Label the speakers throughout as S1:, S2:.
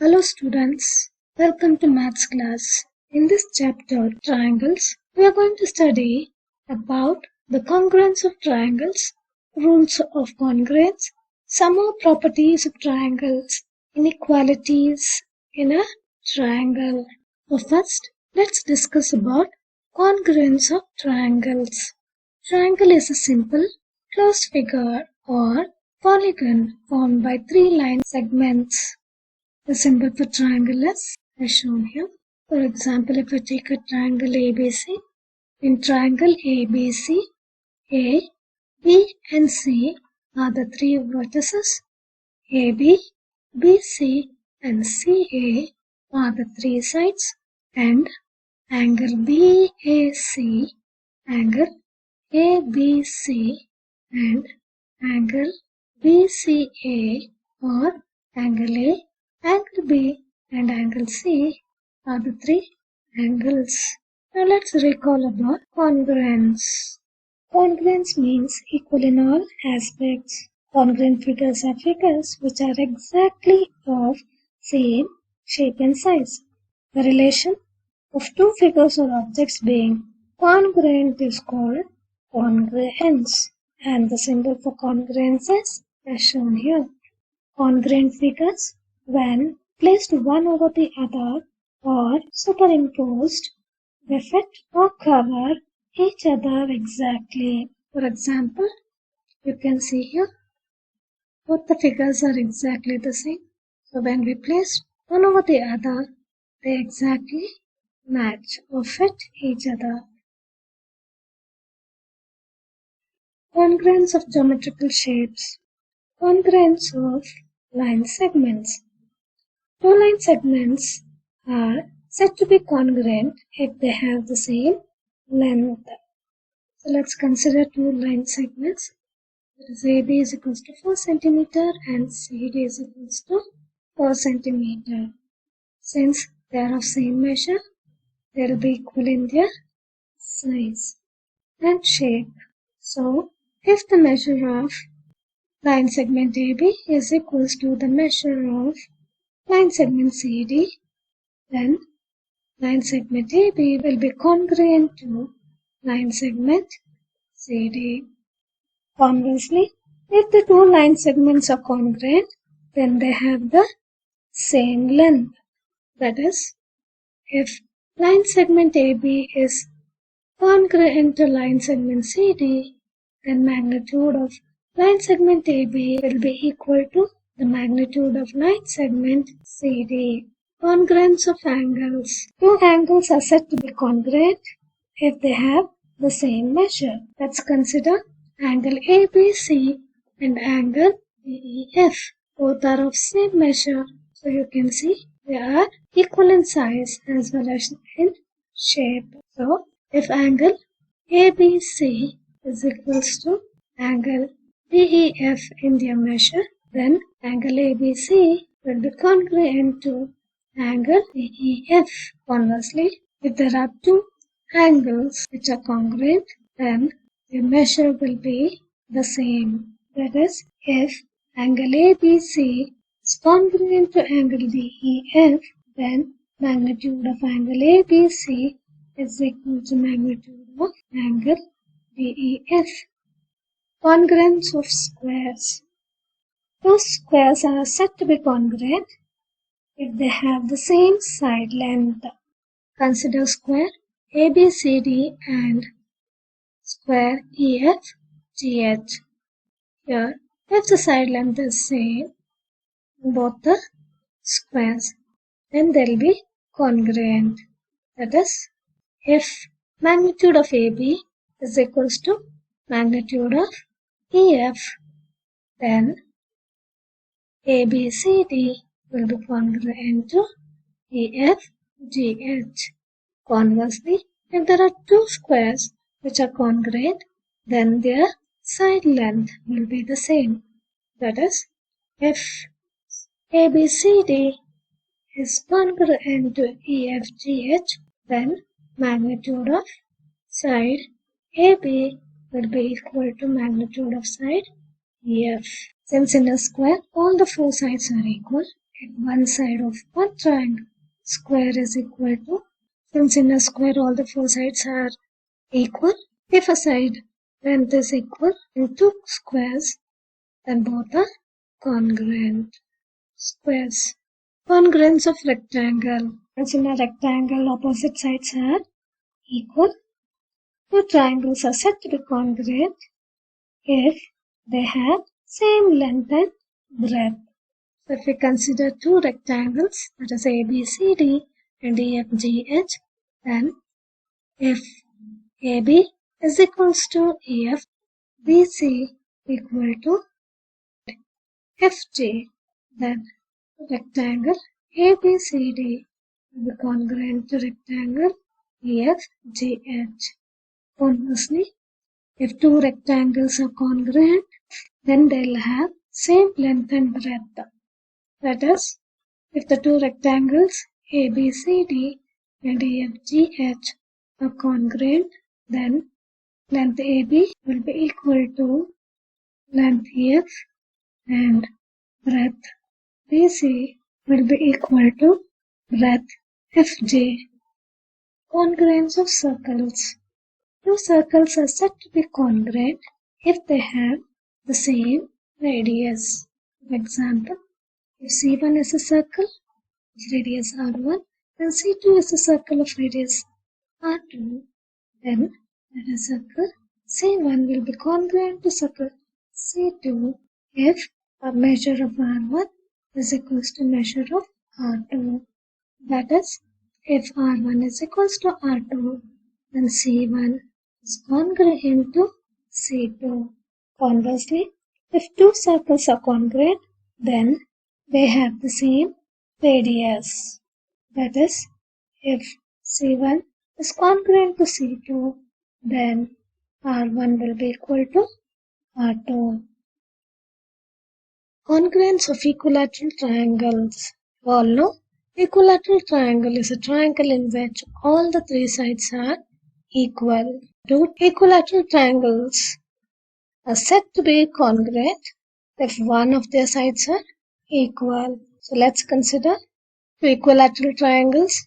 S1: Hello students, welcome to maths class. In this chapter, triangles, we are going to study about the congruence of triangles, rules of congruence, some more properties of triangles, inequalities in a triangle. So first, let's discuss about congruence of triangles. Triangle is a simple closed figure or polygon formed by three line segments. The symbol for triangle is as shown here. For example, if we take a triangle ABC, in triangle ABC, A, B and C are the three vertices. AB, BC and CA are the three sides, and angle BAC, angle ABC and angle BCA or angle A, angle B and angle C are the three angles. Now let's recall about congruence. Congruence means equal in all aspects. Congruent figures are figures which are exactly of same shape and size. The relation of two figures or objects being congruent is called congruence, and the symbol for congruence is as shown here. Congruent figures, when placed one over the other or superimposed, they fit or cover each other exactly. For example, you can see here both the figures are exactly the same. So when we place one over the other, they exactly match or fit each other. Congruence of geometrical shapes. Congruence of line segments. Two line segments are said to be congruent if they have the same length. So let's consider two line segments. That is AB is equals to 4 cm and CD is equals to 4 cm. Since they are of same measure, they will be equal in their size and shape. So if the measure of line segment AB is equals to the measure of line segment CD, then line segment AB will be congruent to line segment CD. Conversely, if the two line segments are congruent, then they have the same length. That is, if line segment AB is congruent to line segment CD, then magnitude of line segment AB will be equal to the magnitude of line segment CD. Congruence of angles. Two angles are said to be congruent if they have the same measure. Let's consider angle ABC and angle DEF. Both are of same measure, so you can see they are equal in size as well as in shape. So if angle ABC is equals to angle DEF in their measure, then angle ABC will be congruent to angle DEF. Conversely, if there are two angles which are congruent, then the measure will be the same. That is, if angle ABC is congruent to angle DEF, then magnitude of angle ABC is equal to magnitude of angle DEF. Congruence of squares. Two squares are said to be congruent if they have the same side length. Consider square ABCD and square EFGH. Here, if the side length is same in both the squares, then they will be congruent. That is, if magnitude of AB is equals to magnitude of EF, then ABCD will be congruent to EFGH. Conversely, if there are two squares which are congruent, then their side length will be the same. That is, if ABCD is congruent to EFGH, then magnitude of side AB will be equal to magnitude of side EF. Since in a square all the four sides are equal, at one side of one triangle. Square is equal to, since in a square all the four sides are equal, if a side length is equal in two squares, then both are congruent. Squares. Congruence of rectangle. As in a rectangle, opposite sides are equal. Two triangles are said to be congruent if they have same length and breadth. So if we consider two rectangles, that is ABCD and EFGH, then if AB is equals to EF, BC equal to FG, then rectangle ABCD will be congruent to rectangle EFGH. Conversely, if two rectangles are congruent, then they'll have same length and breadth. That is, if the two rectangles ABCD and EFGH are congruent, then length AB will be equal to length EF and breadth BC will be equal to breadth FG. Congruence of circles. Two circles are said to be congruent if they have the same radius. For example, if C1 is a circle of radius R1 and C2 is a circle of radius R2, then the circle C1 will be congruent to circle C2 if a measure of R1 is equals to measure of R2. That is, if R1 is equals to R2, then C1 is congruent to C2. Conversely, if two circles are congruent, then they have the same radius. That is, if C1 is congruent to C2, then R1 will be equal to R2. Congruence of equilateral triangles. We all know equilateral triangle is a triangle in which all the three sides are equal. Two equilateral triangles are said to be congruent if one of their sides are equal. So let's consider two equilateral triangles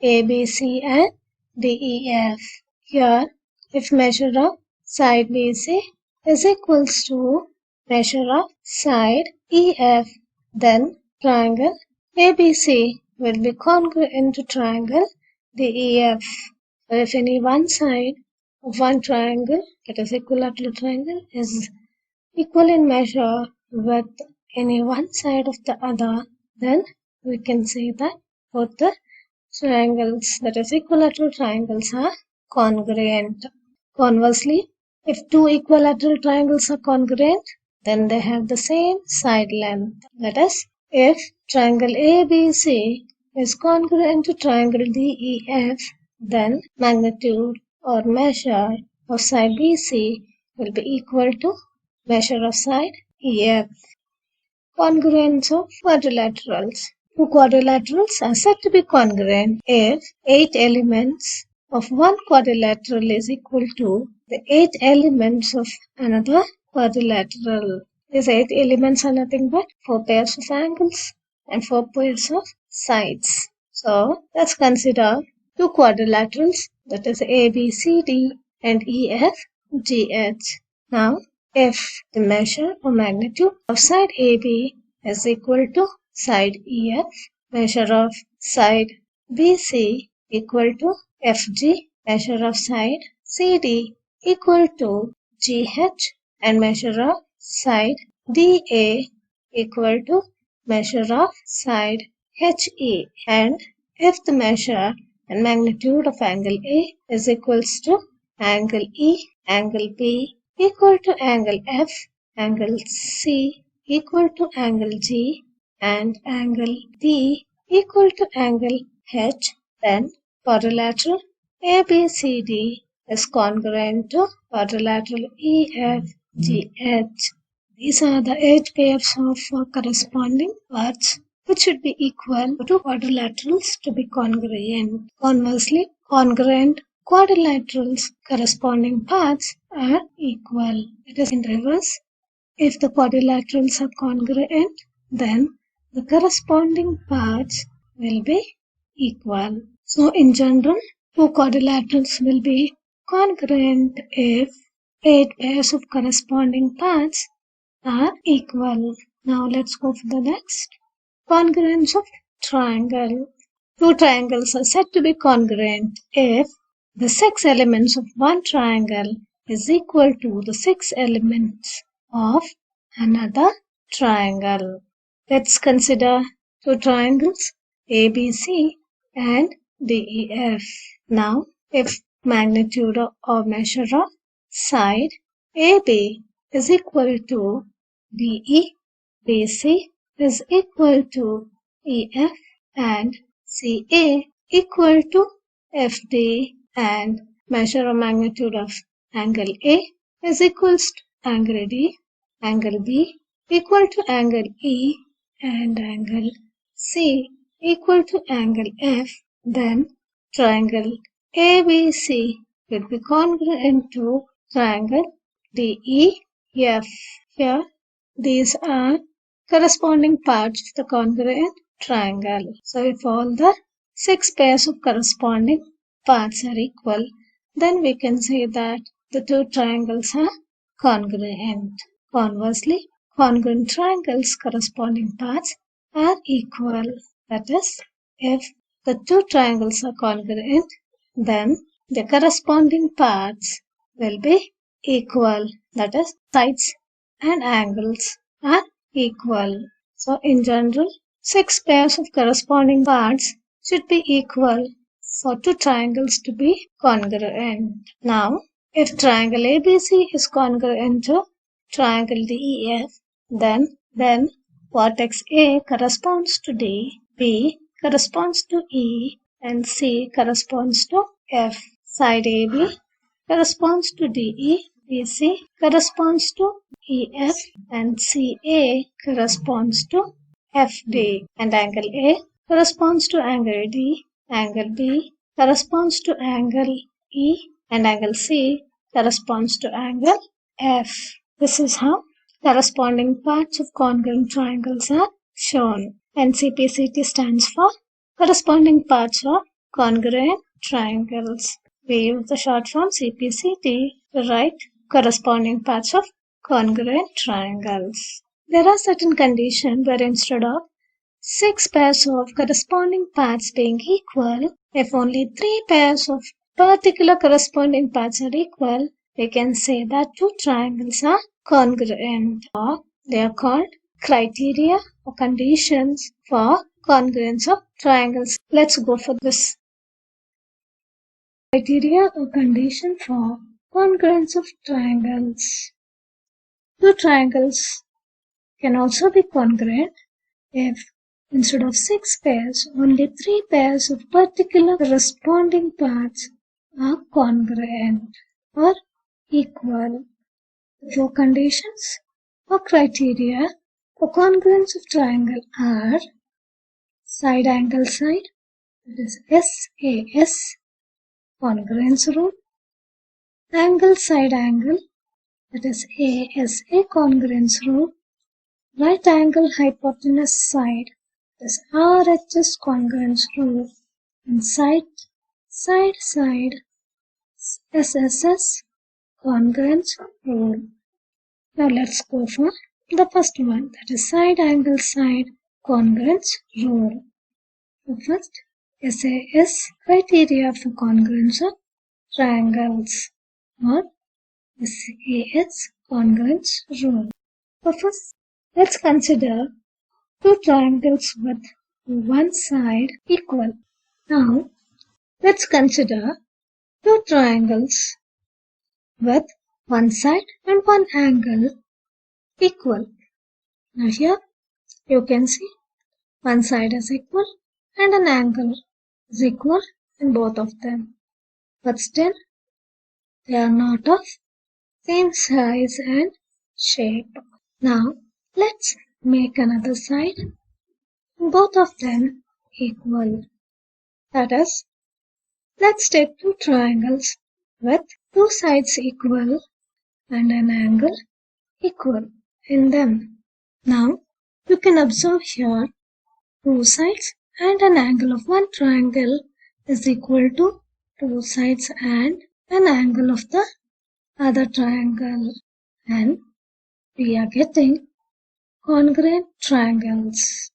S1: ABC and DEF. Here, if measure of side BC is equals to measure of side EF, then triangle ABC will be congruent to triangle DEF. So if any one side of one triangle, that is equilateral triangle, is equal in measure with any one side of the other, then we can say that both the triangles, that is equilateral triangles, are congruent. Conversely, if two equilateral triangles are congruent, then they have the same side length. That is, if triangle ABC is congruent to triangle DEF, then magnitude or measure of side BC will be equal to measure of side EF. Congruence of quadrilaterals. Two quadrilaterals are said to be congruent if 8 elements of one quadrilateral is equal to the 8 elements of another quadrilateral. These 8 elements are nothing but 4 pairs of angles and 4 pairs of sides. So let's consider two quadrilaterals, that is ABCD and EFGH. Now, if the measure or magnitude of side AB is equal to side EF, measure of side BC equal to FG, measure of side CD equal to GH, and measure of side DA equal to measure of side HE. And if the measure and magnitude of angle A is equals to angle E, angle B equal to angle F, angle C equal to angle G, and angle D equal to angle H, then quadrilateral ABCD is congruent to quadrilateral EFGH. These are the 8 pairs of corresponding parts which should be equal to quadrilaterals to be congruent. Conversely, congruent quadrilaterals corresponding parts are equal. It is in reverse. If the quadrilaterals are congruent, then the corresponding parts will be equal. So in general, two quadrilaterals will be congruent if 8 pairs of corresponding parts are equal. Now let's go for the next. Congruence of triangle. Two triangles are said to be congruent if the 6 elements of one triangle is equal to the 6 elements of another triangle. Let's consider two triangles ABC and DEF. Now, if magnitude or measure of side AB is equal to DE, BC is equal to EF and CA equal to FD, and measure of magnitude of angle A is equals to angle D, angle B equal to angle E, and angle C equal to angle F, then triangle ABC will be congruent to triangle DEF. Here, these are corresponding parts of the congruent triangle. So if all the 6 pairs of corresponding parts are equal, then we can say that the two triangles are congruent. Conversely, congruent triangles' corresponding parts are equal. That is, if the two triangles are congruent, then the corresponding parts will be equal. That is, sides and angles are equal. So in general, 6 pairs of corresponding parts should be equal for two triangles to be congruent. Now, if triangle ABC is congruent to triangle DEF, then vertex A corresponds to D, B corresponds to E, and C corresponds to F. Side AB corresponds to DE, BC corresponds to EF, and CA corresponds to FD, and angle A corresponds to angle D, angle B corresponds to angle E, and angle C corresponds to angle F. This is how corresponding parts of congruent triangles are shown. And CPCT stands for corresponding parts of congruent triangles. We use the short form CPCT to write corresponding parts of congruent triangles. There are certain conditions where instead of 6 pairs of corresponding parts being equal, if only 3 pairs of particular corresponding parts are equal, we can say that two triangles are congruent, or they are called criteria or conditions for congruence of triangles. Let's go for this. Criteria or condition for congruence of triangles. Two triangles can also be congruent if instead of 6 pairs, only 3 pairs of particular corresponding parts are congruent or equal. The 4 conditions or criteria for congruence of triangle are side angle side, that is SAS congruence rule, angle side angle, that is ASA congruence rule, right angle hypotenuse side, that is RHS congruence rule, and side SSS congruence rule. Now let's go for the first one, that is side angle side congruence rule. The first SAS criteria for congruence of triangles, or SAS congruence rule. So first, let's consider two triangles with one side equal. Now, let's consider two triangles with one side and one angle equal. Now here, you can see one side is equal and an angle is equal in both of them. But still, they are not of same size and shape. Now, let's make another side, both of them equal. That is, let's take two triangles with two sides equal and an angle equal in them. Now, you can observe here two sides and an angle of one triangle is equal to two sides and an angle of the other triangle, and we are getting congruent triangles.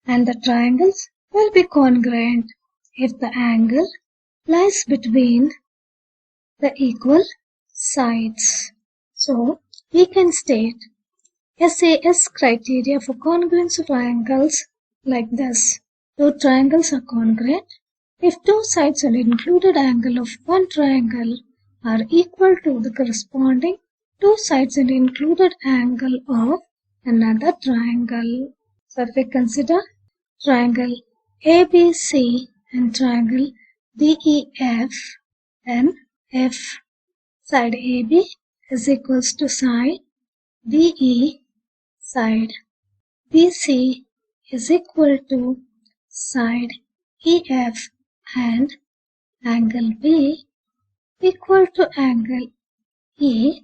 S1: And the triangles will be congruent if the angle lies between the equal sides. So, we can state SAS criteria for congruence of triangles like this. Two triangles are congruent if two sides and included angle of one triangle are equal to the corresponding two sides and included angle of another triangle. So if we consider triangle ABC and triangle DEF, then if side AB is equals to side DE, side BC is equal to side EF, and angle B equal to angle E,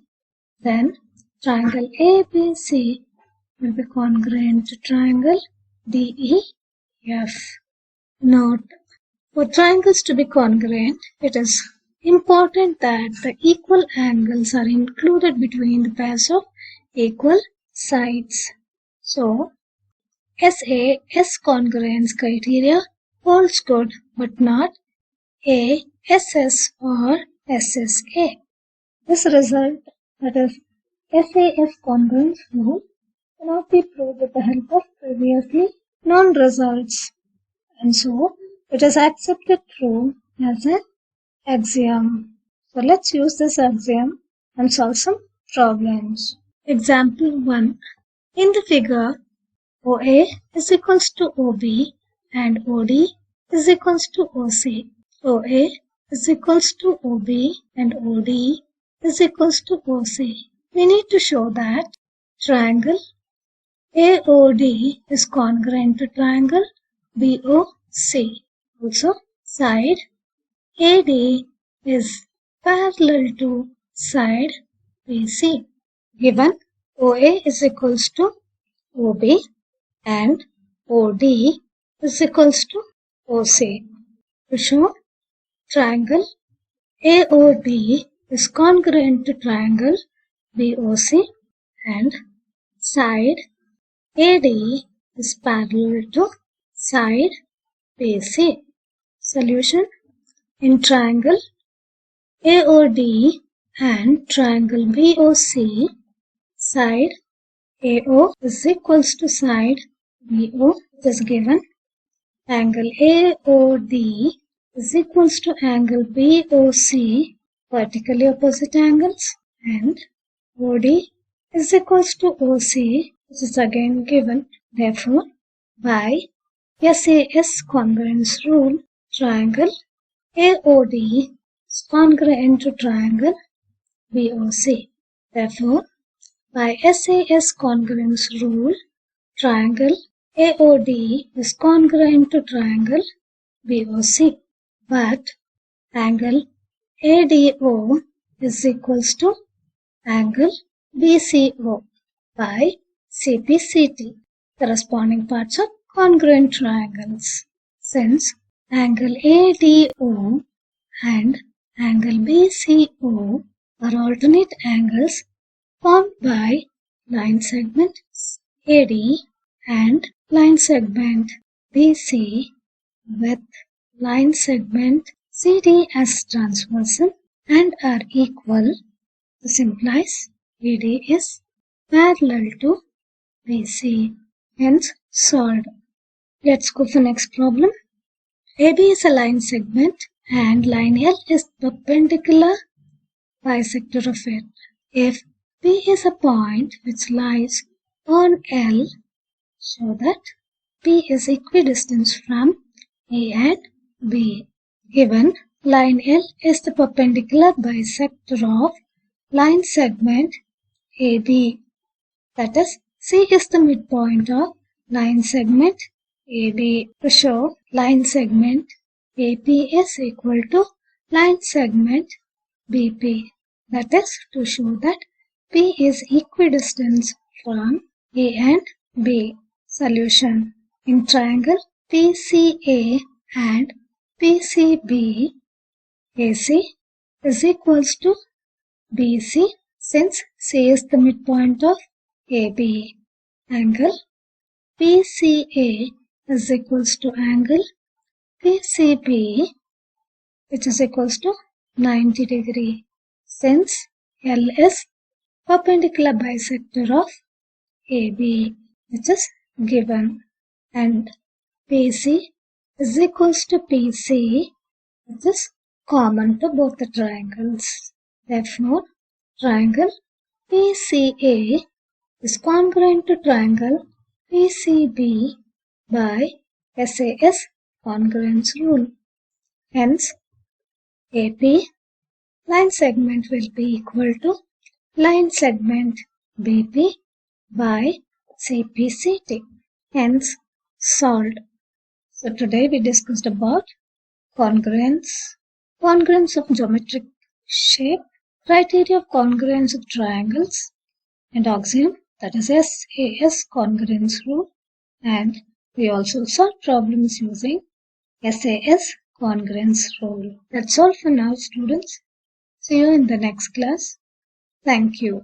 S1: then triangle ABC will be congruent to triangle DEF. Note, for triangles to be congruent, it is important that the equal angles are included between the pairs of equal sides. So, SAS congruence criteria holds good but not ASS or SSA. This result, that is SAS congruence rule, cannot be proved with the help of previously known results, and so it is accepted true as an axiom. So let's use this axiom and solve some problems. Example 1. In the figure, OA is equals to OB and OD is equals to OC. OA is equals to OB and OD is equals to OC. We need to show that triangle AOD is congruent to triangle BOC. Also, side AD is parallel to side BC. Given OA is equals to OB and OD is equals to OC. To show triangle AOD is congruent to triangle BOC and side AD is parallel to side BC. Solution: in triangle AOD and triangle BOC, side AO is equals to side BO. It is given angle AOD is equals to angle BOC, vertically opposite angles, and OD is equals to OC, which is again given. Therefore, by SAS congruence rule, triangle AOD is congruent to triangle BOC. Therefore, by SAS congruence rule, triangle AOD is congruent to triangle BOC, but angle ADO is equals to angle BCO by CPCT, corresponding parts of congruent triangles. Since angle ADO and angle BCO are alternate angles formed by line segment AD and line segment BC with line segment CD as transversal and are equal, this implies AD is parallel to BC, hence solved. Let's go for next problem. AB is a line segment and line L is perpendicular bisector of it. If P is a point which lies on L, show that P is equidistant from A and B. Given line L is the perpendicular bisector of line segment AB, that is, C is the midpoint of line segment AD. To show line segment AP is equal to line segment BP, that is, to show that P is equidistant from A and B. Solution: In triangle PCA and PCB, AC is equals to BC since C is the midpoint of AB. Angle PCA is equals to angle PCB, which is equals to 90 degree since L is perpendicular bisector of AB, which is given, and PC is equals to PC, which is common to both the triangles. Therefore, triangle PCA is congruent to triangle PCB by SAS congruence rule. Hence, AP line segment will be equal to line segment BP by CPCT. Hence, solved. So today we discussed about congruence, congruence of geometric shape, criteria of congruence of triangles, and axiom, that is SAS congruence rule, and we also solved problems using SAS congruence rule. That's all for now, students. See you in the next class. Thank you.